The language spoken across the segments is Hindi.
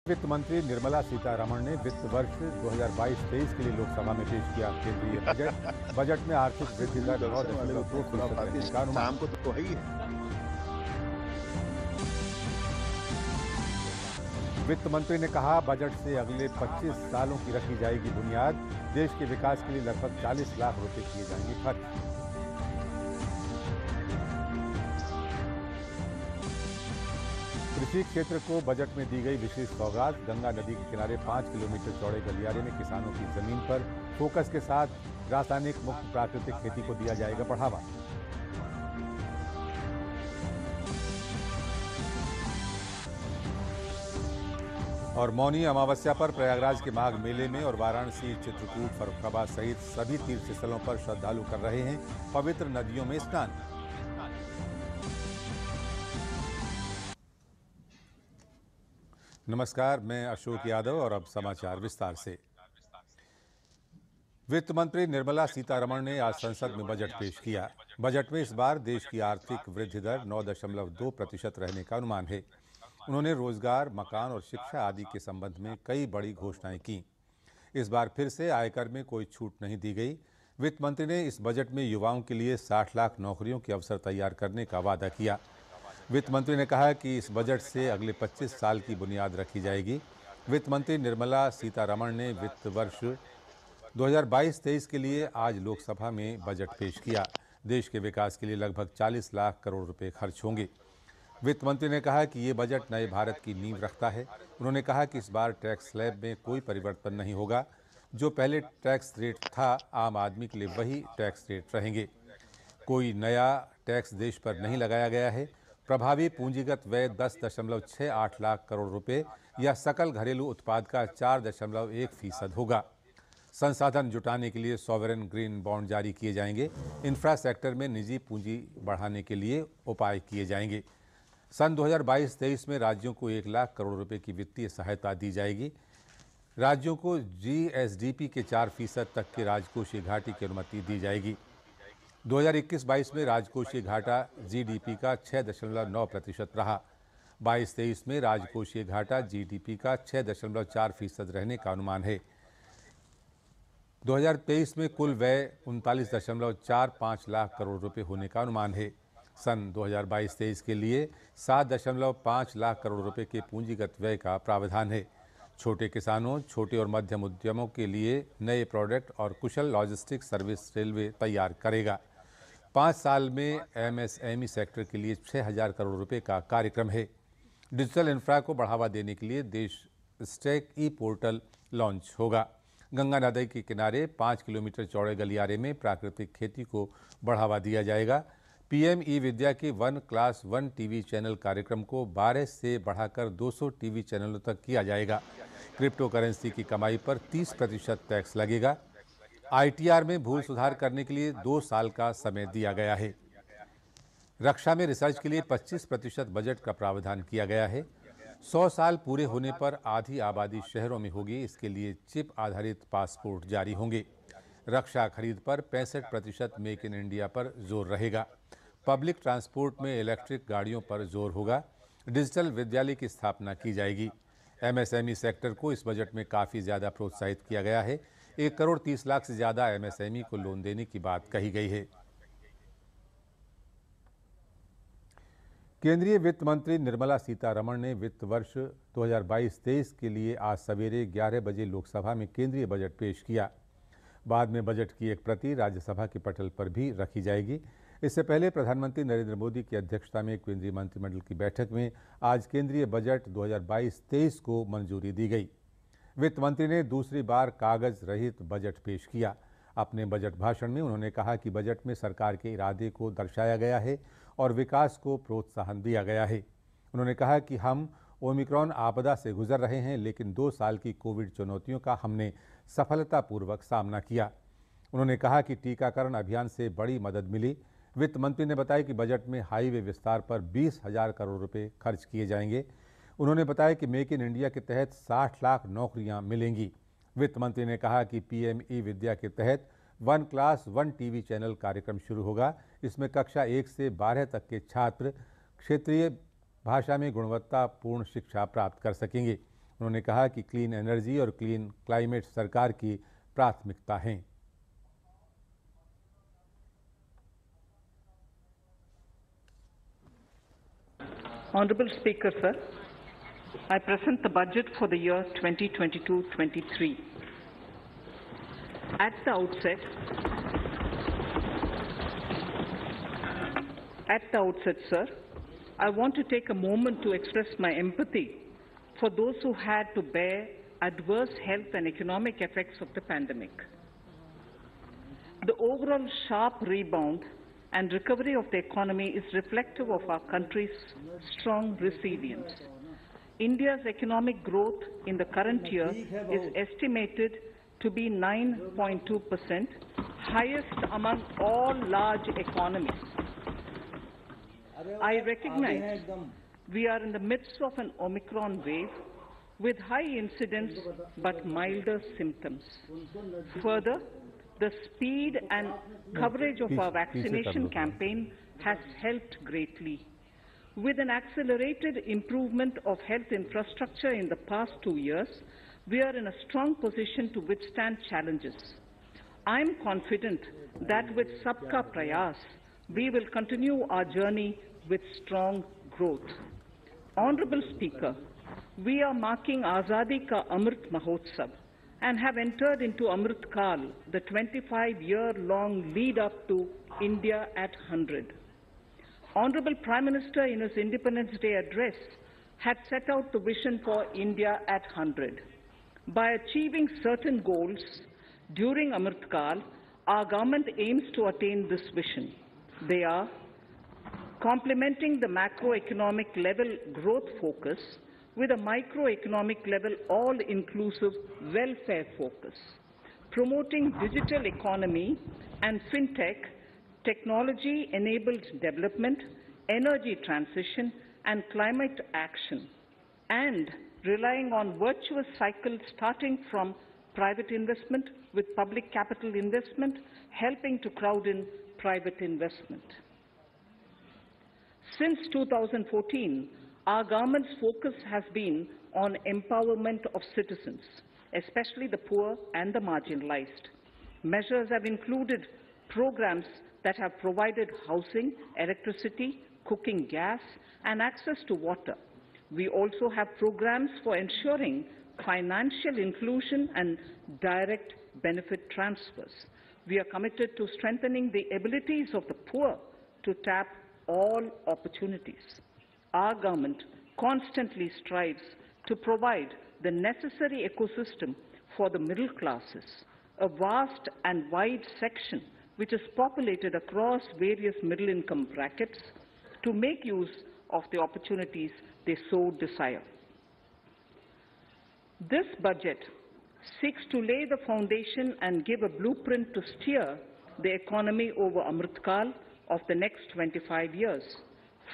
वित्त मंत्री निर्मला सीतारमण ने वित्त वर्ष 2022-23 के लिए लोकसभा में पेश किया केंद्रीय बजट। बजट में आर्थिक वृद्धि दर 9.2% रहने का अनुमान। शाम को तो है ही है। वित्त मंत्री ने कहा, बजट से अगले 25 सालों की रखी जाएगी बुनियाद। देश के विकास के लिए लगभग 40 लाख रुपए किए जाएंगे खर्च। कृषि क्षेत्र को बजट में दी गई विशेष सौगात। गंगा नदी के किनारे 5 किलोमीटर चौड़े गलियारे में किसानों की जमीन पर फोकस के साथ रासायनिक मुक्त प्राकृतिक खेती को दिया जाएगा बढ़ावा। और मौनी अमावस्या पर प्रयागराज के माघ मेले में और वाराणसी, चित्रकूट, फर्रुखाबाद सहित सभी तीर्थ स्थलों पर श्रद्धालु कर रहे हैं पवित्र नदियों में स्नान। नमस्कार, मैं अशोक यादव और अब समाचार विस्तार से। वित्त मंत्री निर्मला सीतारमण ने आज संसद में बजट पेश किया। बजट में इस बार देश की आर्थिक वृद्धि दर 9.2% रहने का अनुमान है। उन्होंने रोजगार, मकान और शिक्षा आदि के संबंध में कई बड़ी घोषणाएं की। इस बार फिर से आयकर में कोई छूट नहीं दी गई। वित्त मंत्री ने इस बजट में युवाओं के लिए 60 लाख नौकरियों के अवसर तैयार करने का वादा किया। वित्त मंत्री ने कहा कि इस बजट से अगले 25 साल की बुनियाद रखी जाएगी। वित्त मंत्री निर्मला सीतारमण ने वित्त वर्ष 2022-23 के लिए आज लोकसभा में बजट पेश किया। देश के विकास के लिए लगभग 40 लाख करोड़ रुपए खर्च होंगे। वित्त मंत्री ने कहा कि ये बजट नए भारत की नींव रखता है। उन्होंने कहा कि इस बार टैक्स स्लैब में कोई परिवर्तन नहीं होगा। जो पहले टैक्स रेट था, आम आदमी के लिए वही टैक्स रेट रहेंगे। कोई नया टैक्स देश पर नहीं लगाया गया है। प्रभावी पूंजीगत व्यय 10.68 लाख करोड़ रुपए या सकल घरेलू उत्पाद का 4.1% होगा। संसाधन जुटाने के लिए सॉवरेन ग्रीन बॉन्ड जारी किए जाएंगे। इंफ्रा सेक्टर में निजी पूंजी बढ़ाने के लिए उपाय किए जाएंगे। सन 2022-23 में राज्यों को 1 लाख करोड़ रुपए की वित्तीय सहायता दी जाएगी। राज्यों को जीएसडीपी के 4% तक के राजकोषीय घाटे की अनुमति दी जाएगी। 2021-22 में राजकोषीय घाटा जीडीपी का 6.9% रहा। 22-23 में राजकोषीय घाटा जीडीपी का 6.4% रहने का अनुमान है। 2023 में कुल व्यय 39.45 लाख करोड़ रुपए होने का अनुमान है। सन 2022-23 के लिए 7.5 लाख करोड़ रुपए के पूंजीगत व्यय का प्रावधान है। छोटे किसानों, छोटे और मध्यम उद्यमों के लिए नए प्रोडक्ट और कुशल लॉजिस्टिक सर्विस रेलवे तैयार करेगा। 5 साल में एमएसएमई सेक्टर के लिए 6,000 करोड़ रुपए का कार्यक्रम है। डिजिटल इंफ्रा को बढ़ावा देने के लिए देश स्टैक ई पोर्टल लॉन्च होगा। गंगा नदी के किनारे 5 किलोमीटर चौड़े गलियारे में प्राकृतिक खेती को बढ़ावा दिया जाएगा। पीएम ई विद्या के 1+1 टीवी चैनल कार्यक्रम को 12 से बढ़ाकर 200 टीवी चैनलों तक किया जाएगा। क्रिप्टो करेंसी की कमाई पर 30% टैक्स लगेगा। आईटीआर में भूल सुधार करने के लिए 2 साल का समय दिया गया है। रक्षा में रिसर्च के लिए 25% बजट का प्रावधान किया गया है। 100 साल पूरे होने पर आधी आबादी शहरों में होगी। इसके लिए चिप आधारित पासपोर्ट जारी होंगे। रक्षा खरीद पर 65% मेक इन इंडिया पर जोर रहेगा। पब्लिक ट्रांसपोर्ट में इलेक्ट्रिक गाड़ियों पर जोर होगा। डिजिटल विद्यालय की स्थापना की जाएगी। एमएसएमई सेक्टर को इस बजट में काफ़ी ज़्यादा प्रोत्साहित किया गया है। 1 करोड़ 30 लाख से ज़्यादा एमएसएमई को लोन देने की बात कही गई है। केंद्रीय वित्त मंत्री निर्मला सीतारमण ने वित्त वर्ष 2022-23 के लिए आज सवेरे 11 बजे लोकसभा में केंद्रीय बजट पेश किया। बाद में बजट की एक प्रति राज्यसभा के पटल पर भी रखी जाएगी। इससे पहले प्रधानमंत्री नरेंद्र मोदी की अध्यक्षता में केंद्रीय मंत्रिमंडल की बैठक में आज केंद्रीय बजट 2022-23 को मंजूरी दी गई। वित्त मंत्री ने दूसरी बार कागज रहित बजट पेश किया। अपने बजट भाषण में उन्होंने कहा कि बजट में सरकार के इरादे को दर्शाया गया है और विकास को प्रोत्साहन दिया गया है। उन्होंने कहा कि हम ओमिक्रॉन आपदा से गुजर रहे हैं, लेकिन 2 साल की कोविड चुनौतियों का हमने सफलतापूर्वक सामना किया। उन्होंने कहा कि टीकाकरण अभियान से बड़ी मदद मिली। वित्त मंत्री ने बताया कि बजट में हाईवे विस्तार पर 20,000 करोड़ रुपए खर्च किए जाएंगे। उन्होंने बताया कि मेक इन इंडिया के तहत 60 लाख नौकरियां मिलेंगी। वित्त मंत्री ने कहा कि पीएम ई विद्या के तहत 1+1 टीवी चैनल कार्यक्रम शुरू होगा। इसमें कक्षा 1 से 12 तक के छात्र क्षेत्रीय भाषा में गुणवत्तापूर्ण शिक्षा प्राप्त कर सकेंगे। उन्होंने कहा कि क्लीन एनर्जी और क्लीन क्लाइमेट सरकार की प्राथमिकता हैं। Honorable Speaker, sir, I present the budget for the year 2022-23. At the outset, sir, I want to take a moment to express my empathy for those who had to bear adverse health and economic effects of the pandemic. The overall sharp rebound and recovery of the economy is reflective of our country's strong resilience. India's economic growth in the current year is estimated to be 9.2%, highest among all large economies. I recognize we are in the midst of an Omicron wave with high incidence but milder symptoms. Further, the speed and coverage of our vaccination campaign has helped greatly. With an accelerated improvement of health infrastructure in the past 2 years, we are in a strong position to withstand challenges. I am confident that with Sabka Prayas, we will continue our journey with strong growth. Honorable Speaker, we are marking Azadi Ka Amrit Mahotsav and have entered into Amrit Kal, the 25-year-long lead up to India at 100. Honorable Prime Minister in his Independence Day address had set out the vision for India at 100. By achieving certain goals during Amrit Kal, our government aims to attain this vision. They are complementing the macroeconomic level growth focus with a microeconomic level all-inclusive welfare focus, promoting digital economy and fintech, technology-enabled development, energy transition, and climate action, and relying on virtuous cycles starting from private investment with public capital investment, helping to crowd in private investment. Since 2014, our government's focus has been on empowerment of citizens, especially the poor and the marginalized. Measures have included programs that have provided housing, electricity, cooking gas, and access to water. We also have programs for ensuring financial inclusion and direct benefit transfers. We are committed to strengthening the abilities of the poor to tap all opportunities. Our government constantly strives to provide the necessary ecosystem for the middle classes, a vast and wide section which is populated across various middle-income brackets, to make use of the opportunities they so desire. This budget seeks to lay the foundation and give a blueprint to steer the economy over Amrit Kal of the next 25 years,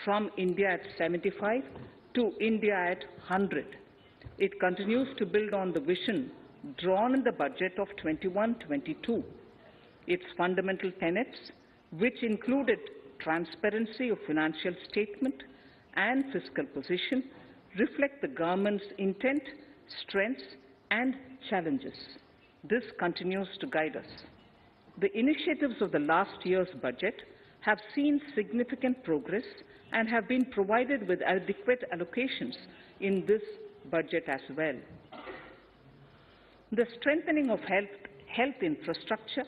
from India at 75 to India at 100. It continues to build on the vision drawn in the budget of 21-22. Its fundamental tenets, which included transparency of financial statement and fiscal position, reflect the government's intent, strengths, and challenges. This continues to guide us. The initiatives of the last year's budget have seen significant progress and have been provided with adequate allocations in this budget as well. The strengthening of health infrastructure,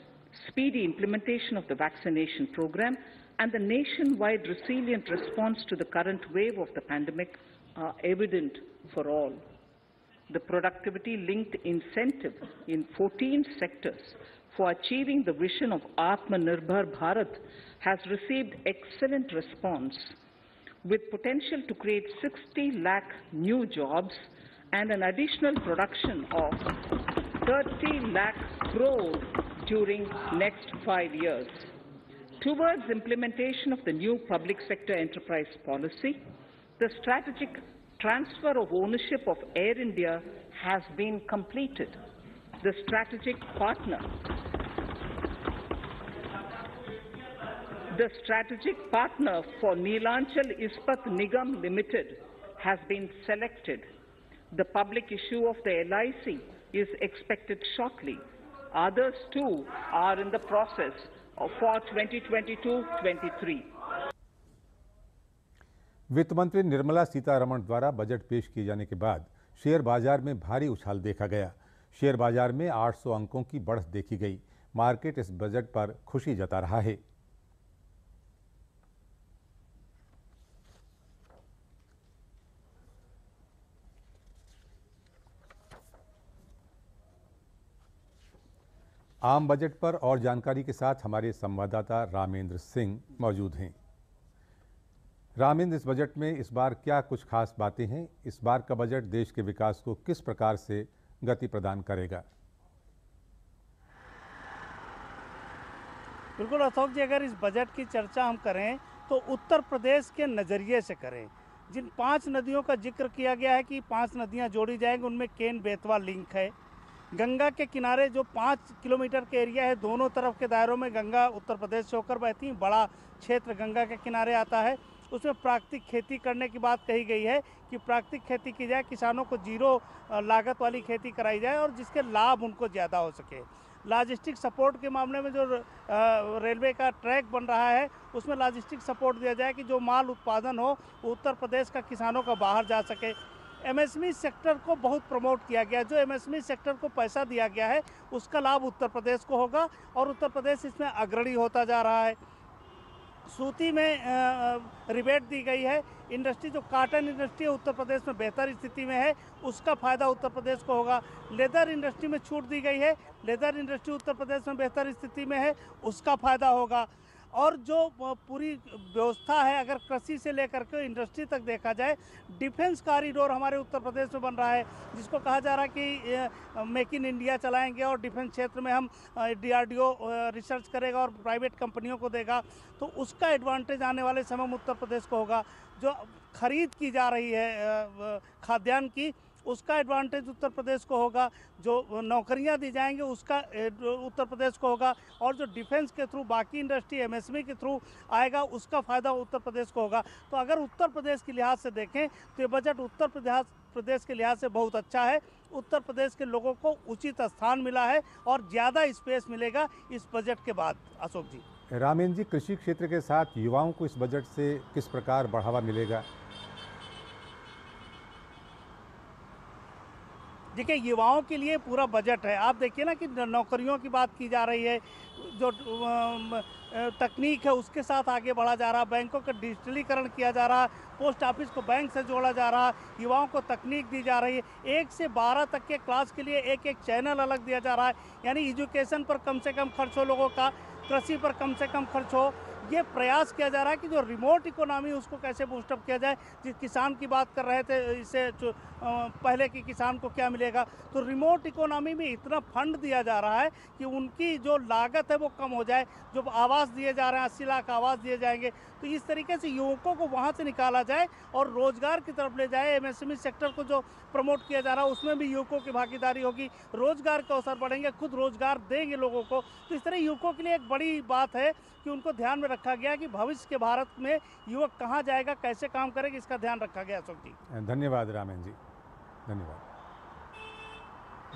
speedy implementation of the vaccination program, and the nationwide resilient response to the current wave of the pandemic are evident for all. The productivity-linked incentive in 14 sectors for achieving the vision of Atmanirbhar Bharat has received excellent response, with potential to create 60 lakh new jobs and an additional production of 30 lakh crore during next 5 years. Towards implementation of the new public sector enterprise policy, the strategic transfer of ownership of Air India has been completed. The strategic partner for Neelachal Ispat Nigam Limited has been selected. The public issue of the LIC is expected shortly. Others too are in the process for 2022-23. वित्त मंत्री निर्मला सीतारमण द्वारा बजट पेश किए जाने के बाद शेयर बाजार में भारी उछाल देखा गया। शेयर बाजार में 800 अंकों की बढ़त देखी गई। मार्केट इस बजट पर खुशी जता रहा है। आम बजट पर और जानकारी के साथ हमारे संवाददाता रामेंद्र सिंह मौजूद हैं। रामेंद्र, इस बजट में इस बार क्या कुछ खास बातें हैं? इस बार का बजट देश के विकास को किस प्रकार से गति प्रदान करेगा? बिल्कुल अशोक जी, अगर इस बजट की चर्चा हम करें तो उत्तर प्रदेश के नज़रिए से करें। जिन 5 नदियों का जिक्र किया गया है कि 5 नदियां जोड़ी जाएंगी, उनमें केन बेतवा लिंक है। गंगा के किनारे जो 5 किलोमीटर के एरिया है, दोनों तरफ के दायरों में गंगा उत्तर प्रदेश से होकर बहती है। बड़ा क्षेत्र गंगा के किनारे आता है। उसमें प्राकृतिक खेती करने की बात कही गई है कि प्राकृतिक खेती की जाए, किसानों को जीरो लागत वाली खेती कराई जाए और जिसके लाभ उनको ज़्यादा हो सके। लॉजिस्टिक सपोर्ट के मामले में जो रेलवे का ट्रैक बन रहा है, उसमें लॉजिस्टिक सपोर्ट दिया जाए कि जो माल उत्पादन हो उत्तर प्रदेश का किसानों का बाहर जा सके। एमएसएमई सेक्टर को बहुत प्रमोट किया गया। जो एमएसएमई सेक्टर को पैसा दिया गया है उसका लाभ उत्तर प्रदेश को होगा और उत्तर प्रदेश इसमें अग्रणी होता जा रहा है। सूती में रिबेट दी गई है। इंडस्ट्री जो काटन इंडस्ट्री है उत्तर प्रदेश में बेहतर स्थिति में है, उसका फ़ायदा उत्तर प्रदेश को होगा। लेदर इंडस्ट्री में छूट दी गई है, लेदर इंडस्ट्री उत्तर प्रदेश में बेहतर स्थिति में है, उसका फ़ायदा होगा। और जो पूरी व्यवस्था है, अगर कृषि से लेकर के इंडस्ट्री तक देखा जाए, डिफेंस कॉरिडोर हमारे उत्तर प्रदेश में बन रहा है, जिसको कहा जा रहा है कि मेक इन इंडिया चलाएंगे और डिफेंस क्षेत्र में हम DRDO रिसर्च करेगा और प्राइवेट कंपनियों को देगा, तो उसका एडवांटेज आने वाले समय में उत्तर प्रदेश को होगा। जो खरीद की जा रही है खाद्यान्न की, उसका एडवांटेज उत्तर प्रदेश को होगा। जो नौकरियां दी जाएंगी उसका उत्तर प्रदेश को होगा और जो डिफेंस के थ्रू बाकी इंडस्ट्री एमएसएमई के थ्रू आएगा, उसका फ़ायदा उत्तर प्रदेश को होगा। तो अगर उत्तर प्रदेश के लिहाज से देखें तो ये बजट उत्तर प्रदेश के लिहाज से बहुत अच्छा है। उत्तर प्रदेश के लोगों को उचित स्थान मिला है और ज़्यादा स्पेस मिलेगा इस बजट के बाद। अशोक जी। रामेंद्र जी, कृषि क्षेत्र के साथ युवाओं को इस बजट से किस प्रकार बढ़ावा मिलेगा? देखिए, युवाओं के लिए पूरा बजट है। आप देखिए ना कि नौकरियों की बात की जा रही है, जो तकनीक है उसके साथ आगे बढ़ा जा रहा है, बैंकों का डिजिटलीकरण किया जा रहा है, पोस्ट ऑफिस को बैंक से जोड़ा जा रहा है, युवाओं को तकनीक दी जा रही है। 1 से 12 तक के क्लास के लिए एक चैनल अलग दिया जा रहा है, यानी एजुकेशन पर कम से कम खर्च हो लोगों का, कृषि पर कम से कम खर्च हो। ये प्रयास किया जा रहा है कि जो रिमोट इकोनॉमी उसको कैसे बूस्टअप किया जाए। जिस किसान की बात कर रहे थे, इससे पहले कि किसान को क्या मिलेगा, तो रिमोट इकोनॉमी में इतना फंड दिया जा रहा है कि उनकी जो लागत है वो कम हो जाए। जो आवास दिए जा रहे हैं, 80 लाख आवास दिए जाएंगे, तो इस तरीके से युवकों को वहाँ से निकाला जाए और रोजगार की तरफ ले जाए। एमएसएमई सेक्टर को जो प्रमोट किया जा रहा है उसमें भी युवकों की भागीदारी होगी, रोजगार के अवसर बढ़ेंगे, खुद रोजगार देंगे लोगों को। तो इस तरह युवकों के लिए एक बड़ी बात है कि उनको ध्यान में रखा गया कि भविष्य के भारत में युवक कहाँ जाएगा, कैसे काम करेगा, इसका ध्यान रखा गया। अशोक जी। धन्यवाद रामेंद्र जी, धन्यवाद।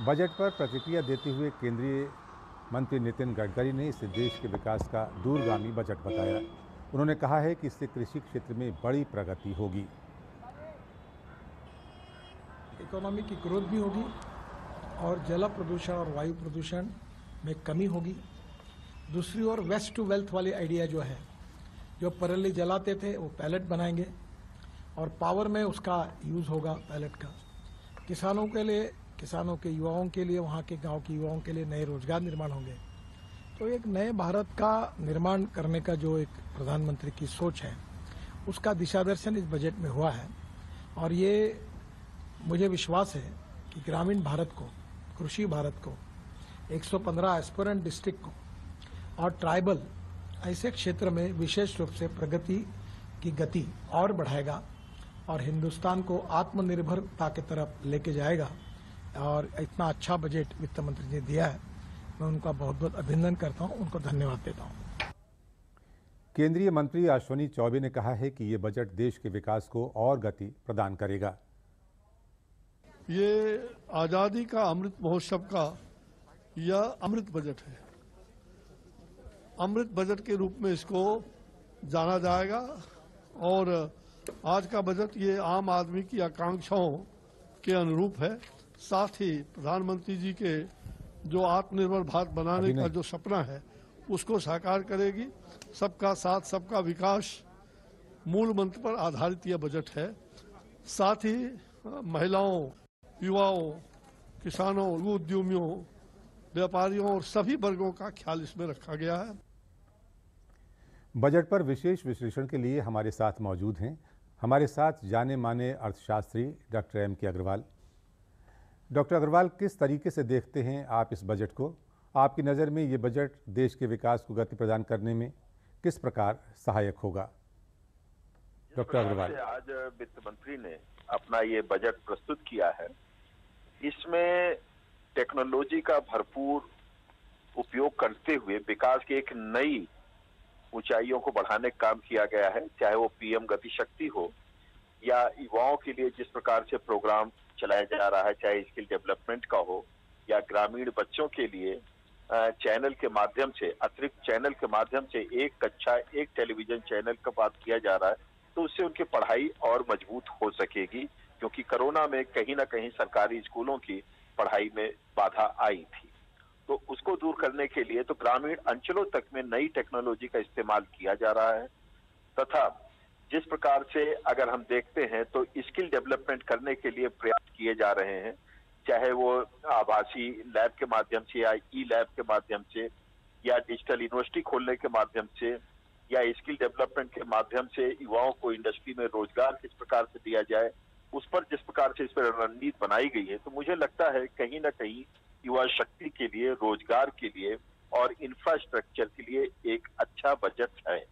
बजट पर प्रतिक्रिया देते हुए केंद्रीय मंत्री नितिन गडकरी ने इसे देश के विकास का दूरगामी बजट बताया। उन्होंने कहा है कि इससे कृषि क्षेत्र में बड़ी प्रगति होगी। इकोनॉमी की ग्रोथ भी होगी और जल प्रदूषण और वायु प्रदूषण में कमी होगी। दूसरी ओर वेस्ट टू वेल्थ वाली आइडिया जो है, जो पराली जलाते थे वो पैलेट बनाएंगे और पावर में उसका यूज़ होगा पैलेट का। किसानों के लिए, किसानों के युवाओं के लिए, वहाँ के गांव के युवाओं के लिए नए रोजगार निर्माण होंगे। तो एक नए भारत का निर्माण करने का जो एक प्रधानमंत्री की सोच है, उसका दिशादर्शन इस बजट में हुआ है। और ये मुझे विश्वास है कि ग्रामीण भारत को, कृषि भारत को, 115 एस्पिरेंट डिस्ट्रिक्ट को और ट्राइबल ऐसे क्षेत्र में विशेष रूप से प्रगति की गति और बढ़ाएगा और हिंदुस्तान को आत्मनिर्भरता की तरफ लेके जाएगा। और इतना अच्छा बजट वित्त मंत्री ने दिया है, मैं उनका बहुत बहुत अभिनंदन करता हूं, उनको धन्यवाद देता हूं। केंद्रीय मंत्री अश्विनी चौबे ने कहा है कि ये बजट देश के विकास को और गति प्रदान करेगा। ये आज़ादी का अमृत महोत्सव का यह अमृत बजट है। अमृत बजट के रूप में इसको जाना जाएगा और आज का बजट ये आम आदमी की आकांक्षाओं के अनुरूप है। साथ ही प्रधानमंत्री जी के जो आत्मनिर्भर भारत बनाने का जो सपना है उसको साकार करेगी। सबका साथ सबका विकास मूल मंत्र पर आधारित यह बजट है। साथ ही महिलाओं, युवाओं, किसानों, उद्यमियों, व्यापारियों और सभी वर्गों का ख्याल इसमें रखा गया है। बजट पर विशेष विश्लेषण के लिए हमारे साथ मौजूद हैं हमारे साथ जाने माने अर्थशास्त्री doctor M.K. Agarwal. Doctor Agarwal, किस तरीके से देखते हैं आप इस बजट को? आपकी नज़र में ये बजट देश के विकास को गति प्रदान करने में किस प्रकार सहायक होगा? डॉक्टर अग्रवाल, आज वित्त मंत्री ने अपना ये बजट प्रस्तुत किया है। इसमें टेक्नोलॉजी का भरपूर उपयोग करते हुए विकास की एक नई ऊंचाइयों को बढ़ाने का काम किया गया है। चाहे वो PM गति शक्ति हो या युवाओं के लिए जिस प्रकार से प्रोग्राम चलाया जा रहा है, चाहे स्किल डेवलपमेंट का हो या ग्रामीण बच्चों के लिए चैनल के माध्यम से, अतिरिक्त चैनल के माध्यम से एक कक्षा एक टेलीविजन चैनल का बात किया जा रहा है, तो उससे उनकी पढ़ाई और मजबूत हो सकेगी। क्योंकि कोरोना में कहीं ना कहीं सरकारी स्कूलों की पढ़ाई में बाधा आई थी, तो उसको दूर करने के लिए तो ग्रामीण अंचलों तक में नई टेक्नोलॉजी का इस्तेमाल किया जा रहा है। तथा जिस प्रकार से अगर हम देखते हैं तो स्किल डेवलपमेंट करने के लिए प्रयास किए जा रहे हैं, चाहे वो आभासी लैब के माध्यम से या ई-लैब के माध्यम से या डिजिटल यूनिवर्सिटी खोलने के माध्यम से या स्किल डेवलपमेंट के माध्यम से युवाओं को इंडस्ट्री में रोजगार किस प्रकार से दिया जाए, उस पर जिस प्रकार से इस पर रणनीति बनाई गई है, तो मुझे लगता है कहीं ना कहीं युवा शक्ति के लिए, रोजगार के लिए और इंफ्रास्ट्रक्चर के लिए एक अच्छा बजट है।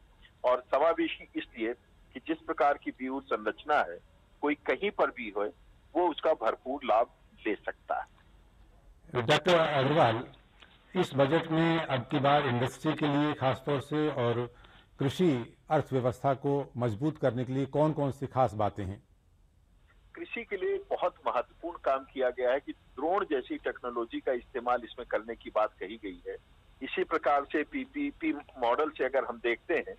और समावेशी इसलिए कि जिस प्रकार की व्यूह संरचना है, कोई कहीं पर भी हो वो उसका भरपूर लाभ ले सकता है। डॉक्टर अग्रवाल, इस बजट में अब की बार इंडस्ट्री के लिए खासतौर से और कृषि अर्थव्यवस्था को मजबूत करने के लिए कौन कौन सी खास बातें हैं? कृषि के लिए बहुत महत्वपूर्ण काम किया गया है कि ड्रोन जैसी टेक्नोलॉजी का इस्तेमाल इसमें करने की बात कही गई है। इसी प्रकार से PPP मॉडल से अगर हम देखते हैं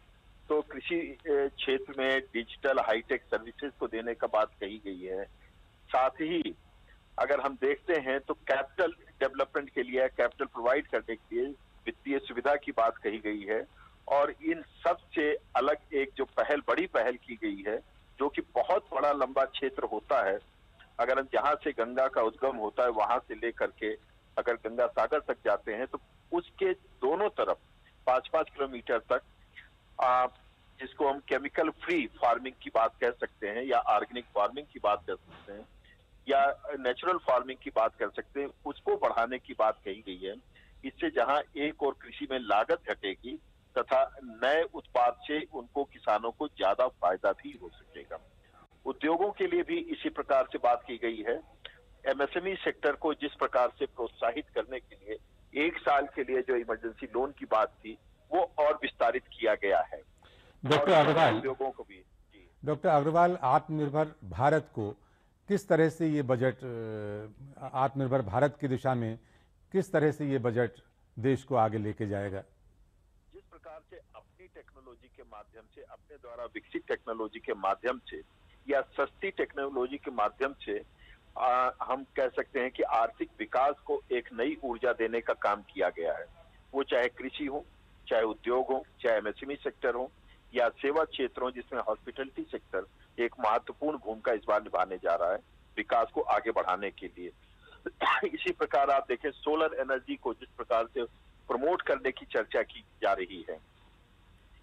तो कृषि क्षेत्र में डिजिटल हाईटेक सर्विसेज को देने का बात कही गई है। साथ ही अगर हम देखते हैं तो कैपिटल डेवलपमेंट के लिए, कैपिटल प्रोवाइड करने के लिए वित्तीय सुविधा की बात कही गई है। और इन सब से अलग एक जो बड़ी पहल की गई है, जो कि बहुत बड़ा लंबा क्षेत्र होता है, अगर हम जहां से गंगा का उद्गम होता है वहां से लेकर के अगर गंगा सागर तक जाते हैं तो उसके दोनों तरफ 5-5 किलोमीटर तक जिसको हम केमिकल फ्री फार्मिंग की बात कह सकते हैं या ऑर्गेनिक फार्मिंग की बात कर सकते हैं या नेचुरल फार्मिंग की बात कर सकते हैं, उसको बढ़ाने की बात कही गई है। इससे जहां एक और कृषि में लागत घटेगी तथा नए उत्पाद से उनको किसानों को ज्यादा फायदा भी हो सकेगा। उद्योगों के लिए भी इसी प्रकार से बात की गई है। MSME सेक्टर को जिस प्रकार से प्रोत्साहित करने के लिए 1 साल के लिए जो इमरजेंसी लोन की बात थी वो और विस्तारित किया गया है। डॉक्टर अग्रवाल, उद्योगों को भी डॉक्टर अग्रवाल, आत्मनिर्भर भारत को किस तरह से ये बजट, आत्मनिर्भर भारत की दिशा में किस तरह से ये बजट देश को आगे लेके जाएगा? जिस प्रकार से अपनी टेक्नोलॉजी के माध्यम से, अपने द्वारा विकसित टेक्नोलॉजी के माध्यम से या सस्ती टेक्नोलॉजी के माध्यम से हम कह सकते हैं कि आर्थिक विकास को एक नई ऊर्जा देने का काम किया गया है। वो चाहे कृषि हो, चाहे उद्योग हो, चाहे MSME सेक्टर हो या सेवा क्षेत्र हो, जिसमें हॉस्पिटलिटी सेक्टर एक महत्वपूर्ण भूमिका इस बार निभाने जा रहा है विकास को आगे बढ़ाने के लिए। इसी प्रकार आप देखें सोलर एनर्जी को जिस प्रकार से प्रमोट करने की चर्चा की जा रही है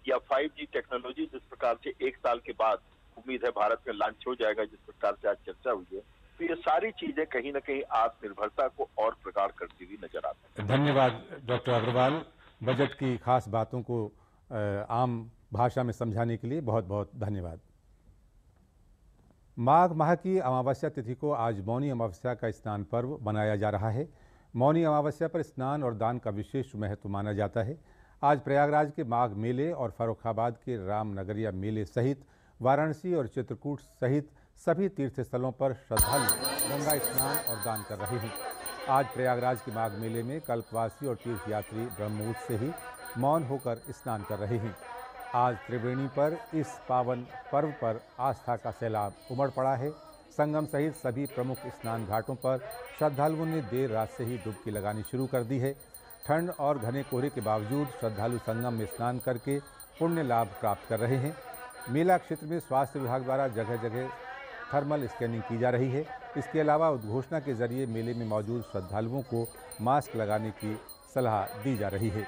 या 5G टेक्नोलॉजी जिस प्रकार से 1 साल के बाद उम्मीद है भारत में लॉन्च हो जाएगा, जिस प्रकार से आज चर्चा हुई है, तो ये सारी चीजें कहीं ना कहीं आत्मनिर्भरता को और प्रगाढ़ करती हुई नजर आती है। धन्यवाद डॉक्टर अग्रवाल, बजट की खास बातों को आम भाषा में समझाने के लिए बहुत बहुत धन्यवाद। माघ माह की अमावस्या तिथि को आज मौनी अमावस्या का स्नान पर्व मनाया जा रहा है। मौनी अमावस्या पर स्नान और दान का विशेष महत्व माना जाता है। आज प्रयागराज के माघ मेले और फर्रुखाबाद के रामनगरिया मेले सहित वाराणसी और चित्रकूट सहित सभी तीर्थ स्थलों पर श्रद्धालु गंगा स्नान और दान कर रहे हैं। आज प्रयागराज के माघ मेले में कल्पवासी और तीर्थयात्री ब्रह्ममुहूर्त से ही मौन होकर स्नान कर रहे हैं। आज त्रिवेणी पर इस पावन पर्व पर आस्था का सैलाब उमड़ पड़ा है। संगम सहित सभी प्रमुख स्नान घाटों पर श्रद्धालुओं ने देर रात से ही डुबकी लगानी शुरू कर दी है। ठंड और घने कोहरे के बावजूद श्रद्धालु संगम में स्नान करके पुण्य लाभ प्राप्त कर रहे हैं। मेला क्षेत्र में स्वास्थ्य विभाग द्वारा जगह जगह थर्मल स्कैनिंग की जा रही है। इसके अलावा उद्घोषणा के जरिए मेले में मौजूद श्रद्धालुओं को मास्क लगाने की सलाह दी जा रही है।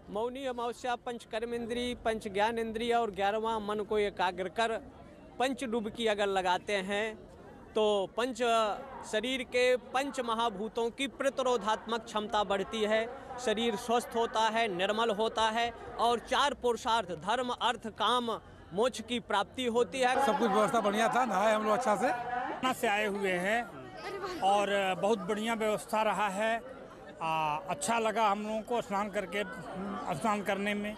मौनी अमावस्या पंच कर्मेंद्री, पंच ज्ञान इंद्रिय और 11वां मन को एकाग्र कर पंच डुबकी अगर लगाते हैं तो पंच शरीर के पंच महाभूतों की प्रतिरोधात्मक क्षमता बढ़ती है, शरीर स्वस्थ होता है, निर्मल होता है और 4 पुरुषार्थ धर्म अर्थ काम मोक्ष की प्राप्ति होती है। सब कुछ व्यवस्था बढ़िया था, नहाए हम लोग अच्छा से आए हुए हैं और बहुत बढ़िया व्यवस्था रहा है। अच्छा लगा हम लोगों को स्नान करने में,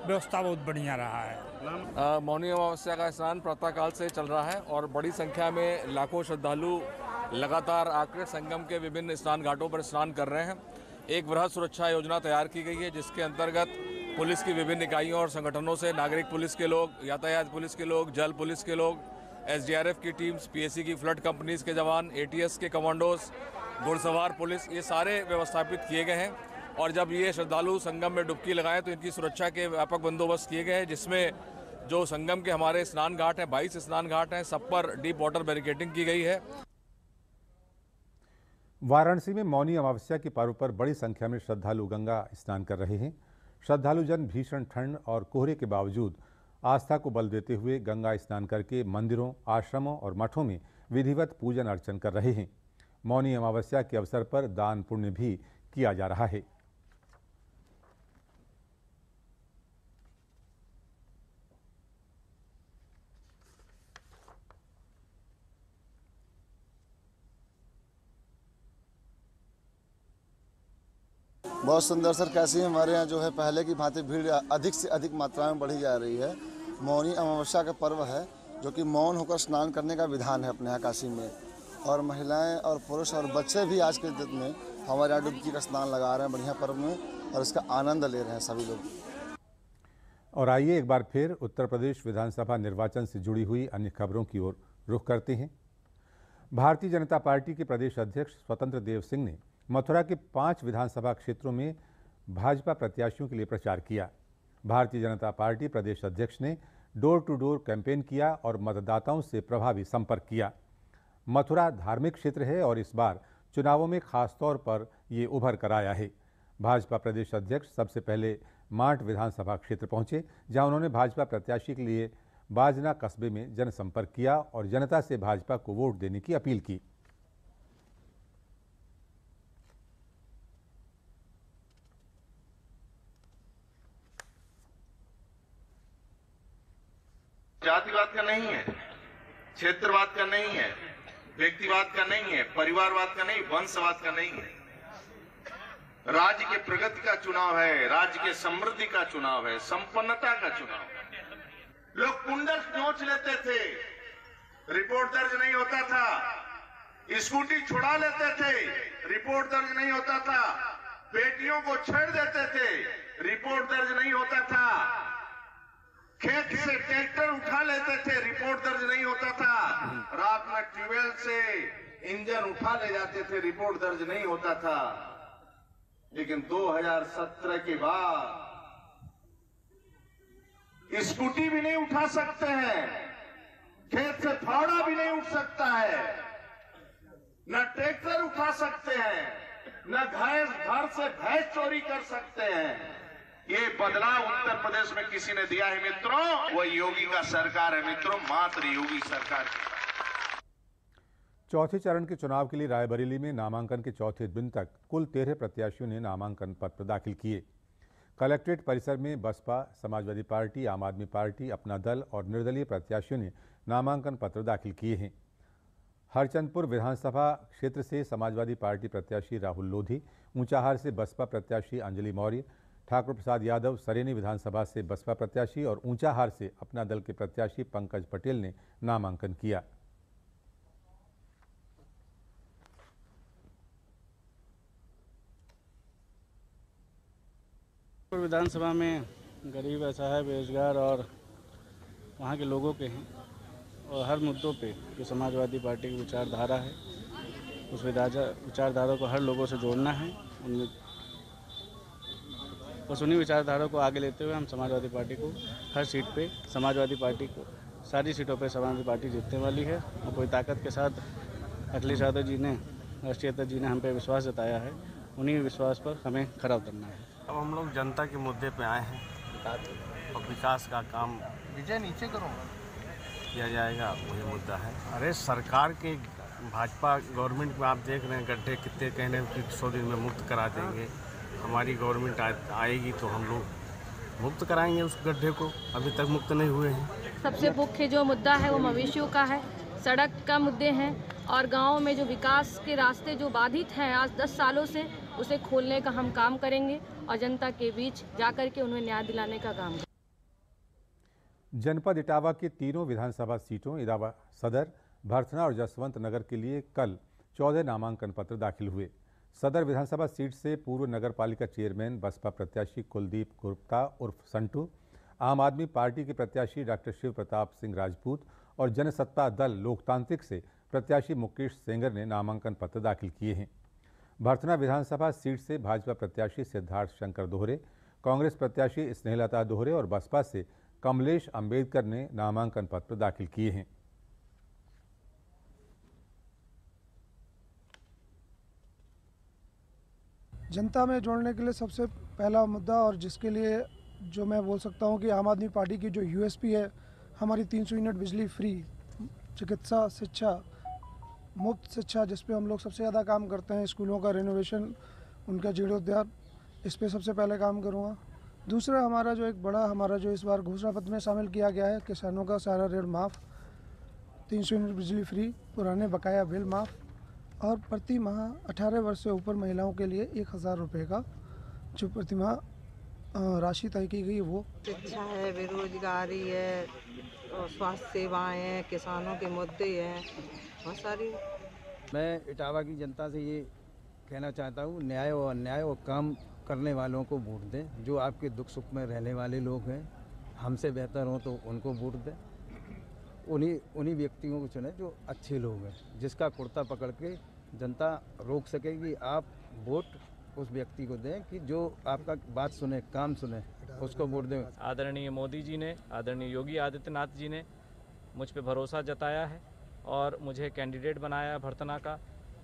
व्यवस्था बहुत बढ़िया रहा है। मौनी अमावस्या का स्नान प्रातःकाल से चल रहा है और बड़ी संख्या में लाखों श्रद्धालु लगातार आकर संगम के विभिन्न स्नान घाटों पर स्नान कर रहे हैं। एक वृहद सुरक्षा योजना तैयार की गई है जिसके अंतर्गत पुलिस की विभिन्न इकाइयों और संगठनों से नागरिक पुलिस के लोग, यातायात पुलिस के लोग, जल पुलिस के लोग, SDRF की टीम्स, PSC की फ्लड कंपनीज के जवान, ATS के कमांडोज, घुड़सवार पुलिस, ये सारे व्यवस्थापित किए गए हैं। और जब ये श्रद्धालु संगम में डुबकी लगाएं तो इनकी सुरक्षा के व्यापक बंदोबस्त किए गए हैं, जिसमें जो संगम के हमारे स्नान घाट हैं, 22 स्नान घाट हैं, सब पर डीप वाटर बैरिकेडिंग की गई है। वाराणसी में मौनी अमावस्या के पर्व पर बड़ी संख्या में श्रद्धालु गंगा स्नान कर रहे हैं। श्रद्धालु जन भीषण ठंड और कोहरे के बावजूद आस्था को बल देते हुए गंगा स्नान करके मंदिरों, आश्रमों और मठों में विधिवत पूजन अर्चन कर रहे हैं। मौनी अमावस्या के अवसर पर दान पुण्य भी किया जा रहा है। बहुत सुंदर सर, कैसे हमारे यहाँ जो है पहले की भांति भीड़ अधिक से अधिक मात्रा में बढ़ी जा रही है। मौनी अमावस्या का पर्व है जो कि मौन होकर स्नान करने का विधान है अपने यहाँ काशी में, और महिलाएं और पुरुष और बच्चे भी आज के दिन में हमारे यहाँ डुबकी का स्नान लगा रहे हैं बढ़िया पर्व में और इसका आनंद ले रहे हैं सभी लोग। और आइए एक बार फिर उत्तर प्रदेश विधानसभा निर्वाचन से जुड़ी हुई अन्य खबरों की ओर रुख करते हैं। भारतीय जनता पार्टी के प्रदेश अध्यक्ष स्वतंत्र देव सिंह ने मथुरा के 5 विधानसभा क्षेत्रों में भाजपा प्रत्याशियों के लिए प्रचार किया। भारतीय जनता पार्टी प्रदेश अध्यक्ष ने डोर टू डोर कैंपेन किया और मतदाताओं से प्रभावी संपर्क किया। मथुरा धार्मिक क्षेत्र है और इस बार चुनावों में खासतौर पर ये उभर कर आया है। भाजपा प्रदेश अध्यक्ष सबसे पहले मांट विधानसभा क्षेत्र पहुंचे, जहां उन्होंने भाजपा प्रत्याशी के लिए बाजना कस्बे में जनसंपर्क किया और जनता से भाजपा को वोट देने की अपील की। जातिवाद का नहीं है, क्षेत्रवाद का नहीं है, व्यक्तिवाद का नहीं है, परिवारवाद का नहीं, वंशवाद का नहीं है। राज्य के प्रगति का चुनाव है, राज्य के समृद्धि का चुनाव है, संपन्नता का चुनाव है। लोग कुंडल नोच लेते थे, रिपोर्ट दर्ज नहीं होता था, स्कूटी छुड़ा लेते थे, रिपोर्ट दर्ज नहीं होता था, बेटियों को छेड़ देते थे, रिपोर्ट दर्ज नहीं होता था, खेत से ट्रैक्टर उठा लेते थे, रिपोर्ट दर्ज नहीं होता था, रात में ट्यूबवेल से इंजन उठा ले जाते थे, रिपोर्ट दर्ज नहीं होता था। लेकिन 2017 के बाद स्कूटी भी नहीं उठा सकते हैं, खेत से फावड़ा भी नहीं उठ सकता है, न ट्रैक्टर उठा सकते हैं, न घर से भैंस चोरी कर सकते हैं। ये बदलाव उत्तर प्रदेश में किसी ने दिया है मित्रों, वो योगी का सरकार है मित्रों, मात्र योगी सरकार की। चौथे चरण के चुनाव के लिए रायबरेली में नामांकन के चौथे दिन तक कुल 13 प्रत्याशियों ने नामांकन पत्र दाखिल किए। कलेक्ट्रेट परिसर में बसपा, समाजवादी पार्टी, आम आदमी पार्टी, अपना दल और निर्दलीय प्रत्याशियों ने नामांकन पत्र दाखिल किए हैं। हरचंदपुर विधानसभा क्षेत्र से समाजवादी पार्टी प्रत्याशी राहुल लोधी, ऊंचाहार से बसपा प्रत्याशी अंजलि मौर्य, ठाकुर प्रसाद यादव सरेनी विधानसभा से बसपा प्रत्याशी और ऊंचाहार से अपना दल के प्रत्याशी पंकज पटेल ने नामांकन किया। विधानसभा में गरीब, असहाय, बेरोजगार और वहाँ के लोगों के हैं और हर मुद्दों पे जो समाजवादी पार्टी की विचारधारा है उस विचारधारा को हर लोगों से जोड़ना है। उन्हीं विचारधारा को आगे लेते हुए हम समाजवादी पार्टी को हर सीट पे समाजवादी पार्टी को सारी सीटों पे समाजवादी पार्टी जीतने वाली है और पूरी ताकत के साथ अखिलेश यादव जी ने, राष्ट्रीय अध्यक्ष जी ने हम पे विश्वास जताया है। उन्हीं विश्वास पर हमें खरा उतरना है। अब हम लोग जनता के मुद्दे पे आए हैं और विकास का काम नीचे करो किया जाएगा, वही मुद्दा है। अरे सरकार के भाजपा गवर्नमेंट में आप देख रहे हैं गड्ढे कितने, कहने कि 100 दिन में मुक्त करा देंगे। हमारी गवर्नमेंट आएगी तो हम लोग मुक्त कराएंगे उस गड्ढे को, अभी तक मुक्त नहीं हुए हैं। सबसे मुख्य जो मुद्दा है वो मवेशियों का है, सड़क का मुद्दे हैं और गाँव में जो विकास के रास्ते जो बाधित हैं आज 10 सालों से, उसे खोलने का हम काम करेंगे और जनता के बीच जाकर के उन्हें न्याय दिलाने का काम करेंगे। जनपद इटावा के तीनों विधानसभा सीटों इटावा सदर, भरथना और जसवंत नगर के लिए कल 14 नामांकन पत्र दाखिल हुए। सदर विधानसभा सीट से पूर्व नगर पालिका चेयरमैन बसपा प्रत्याशी कुलदीप गुप्ता उर्फ संटू, आम आदमी पार्टी के प्रत्याशी डॉक्टर शिव प्रताप सिंह राजपूत और जनसत्ता दल लोकतांत्रिक से प्रत्याशी मुकेश सेंगर ने नामांकन पत्र दाखिल किए हैं। भरथना विधानसभा सीट से भाजपा प्रत्याशी सिद्धार्थ शंकर दोहरे, कांग्रेस प्रत्याशी स्नेहलता दोहरे और बसपा से कमलेश अंबेडकर ने नामांकन पत्र दाखिल किए हैं। जनता में जोड़ने के लिए सबसे पहला मुद्दा और जिसके लिए जो मैं बोल सकता हूं कि आम आदमी पार्टी की जो यूएसपी है, हमारी 300 यूनिट बिजली फ्री, चिकित्सा, शिक्षा, मुफ्त शिक्षा, जिस पे हम लोग सबसे ज़्यादा काम करते हैं, स्कूलों का रेनोवेशन, उनका जीर्णोद्धार, इस पे सबसे पहले काम करूँगा। दूसरा हमारा जो एक बड़ा हमारा जो इस बार घोषणा पत्र में शामिल किया गया है, किसानों का सारा ऋण माफ़, 300 यूनिट बिजली फ्री, पुराने बकाया बिल माफ़ और प्रति माह 18 वर्ष से ऊपर महिलाओं के लिए 1000 रुपये का जो प्रति माह राशि तय की गई वो। शिक्षा है, बेरोजगारी है, स्वास्थ्य सेवाएं हैं, किसानों के मुद्दे हैं, बहुत सारी। मैं इटावा की जनता से ये कहना चाहता हूँ, न्याय और अन्याय और काम करने वालों को वोट दें। जो आपके दुख सुख में रहने वाले लोग हैं, हमसे बेहतर हों तो उनको वोट दें। उन्हीं व्यक्तियों को चुने जो अच्छे लोग हैं, जिसका कुर्ता पकड़ के जनता रोक सकेगी। आप वोट उस व्यक्ति को दें कि जो आपका बात सुने, काम सुने, उसको वोट दें। आदरणीय मोदी जी ने, आदरणीय योगी आदित्यनाथ जी ने मुझ पे भरोसा जताया है और मुझे कैंडिडेट बनाया भरथना का।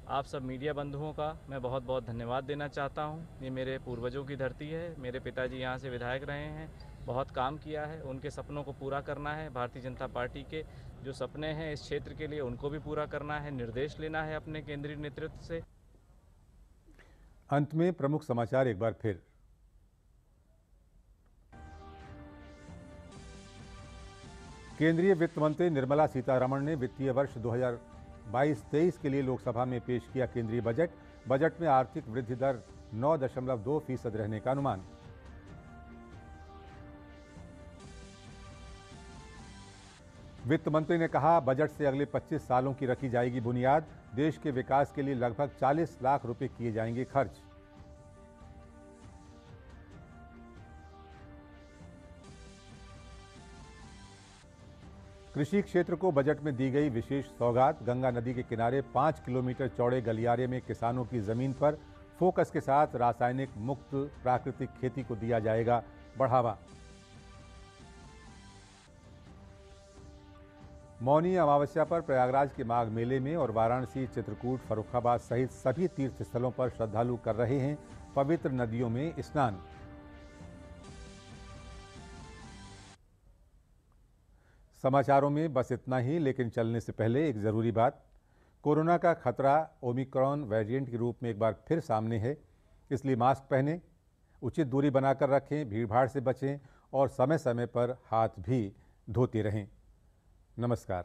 आप सब मीडिया बंधुओं का मैं बहुत बहुत धन्यवाद देना चाहता हूं। ये मेरे पूर्वजों की धरती है, मेरे पिताजी यहाँ से विधायक रहे हैं, बहुत काम किया है, उनके सपनों को पूरा करना है। भारतीय जनता पार्टी के जो सपने हैं इस क्षेत्र के लिए, उनको भी पूरा करना है, निर्देश लेना है अपने केंद्रीय नेतृत्व से। अंत में प्रमुख समाचार एक बार फिर। केंद्रीय वित्त मंत्री निर्मला सीतारमण ने वित्तीय वर्ष 2022-23 के लिए लोकसभा में पेश किया केंद्रीय बजट। बजट में आर्थिक वृद्धि दर 9.2% रहने का अनुमान। वित्त मंत्री ने कहा, बजट से अगले 25 सालों की रखी जाएगी बुनियाद। देश के विकास के लिए लगभग 40 लाख रुपए किए जाएंगे खर्च। कृषि क्षेत्र को बजट में दी गई विशेष सौगात। गंगा नदी के किनारे 5 किलोमीटर चौड़े गलियारे में किसानों की जमीन पर फोकस के साथ रासायनिक मुक्त प्राकृतिक खेती को दिया जाएगा बढ़ावा। मौनी अमावस्या पर प्रयागराज के माघ मेले में और वाराणसी, चित्रकूट, फर्रुखाबाद सहित सभी तीर्थ स्थलों पर श्रद्धालु कर रहे हैं पवित्र नदियों में स्नान। समाचारों में बस इतना ही, लेकिन चलने से पहले एक ज़रूरी बात। कोरोना का खतरा ओमिक्रॉन वेरिएंट के रूप में एक बार फिर सामने है, इसलिए मास्क पहनें, उचित दूरी बनाकर रखें, भीड़भाड़ से बचें और समय समय पर हाथ भी धोते रहें। नमस्कार।